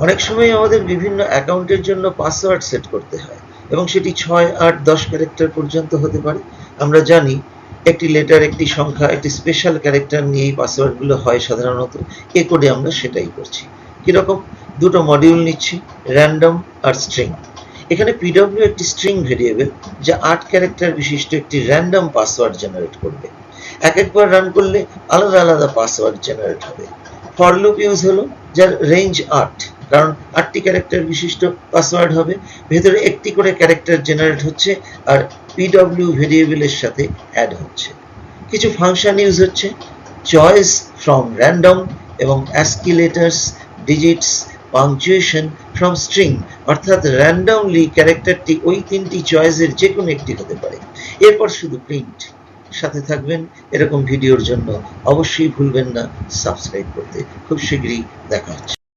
অনেক সময় আমাদের বিভিন্ন অ্যাকাউন্টের জন্য পাসওয়ার্ড সেট করতে হয় এবং সেটি 6, 8, 10 ক্যারেক্টার পর্যন্ত হতে পারে। আমরা জানি একটি লেটার, একটি সংখ্যা, একটি স্পেশাল ক্যারেক্টার নিয়েই পাসওয়ার্ডগুলো হয় সাধারণত। এ কোডে আমরা সেটাই করছি। কিরকম? দুটো মডিউল নিচ্ছি, র্যান্ডম আর স্ট্রিং। এখানে পিডব্লিউ একটি স্ট্রিং ভেরিয়েবল যা 8 ক্যারেক্টার বিশিষ্ট একটি র্যান্ডম পাসওয়ার্ড জেনারেট করবে। একবার রান করলে আলাদা আলাদা পাসওয়ার্ড জেনারেট হবে। ফর লুপ ইউজ হলো, যার রেঞ্জ 8, কারণ 8টি ক্যারেক্টার বিশিষ্ট পাসওয়ার্ড হবে। ভেতরে একটি করে ক্যারেক্টার জেনারেট হচ্ছে আর পিডব্লিউ ভেরিয়েবলের সাথে অ্যাড হচ্ছে। কিছু ফাংশন ইউজ হচ্ছে, চয়েস ফ্রম র্যান্ডম এবং ASCII letters, digits, punctuation from string, অর্থাৎ র্যান্ডমলি ক্যারেক্টারটি ওই 3টি চয়েসের যে কোনো একটি হতে পারে। এরপর শুধু প্রিন্ট। সাথে থাকবেন এরকম ভিডিওর জন্য। অবশ্যই ভুলবেন না সাবস্ক্রাইব করতে। খুব শীঘ্রই দেখা হচ্ছে।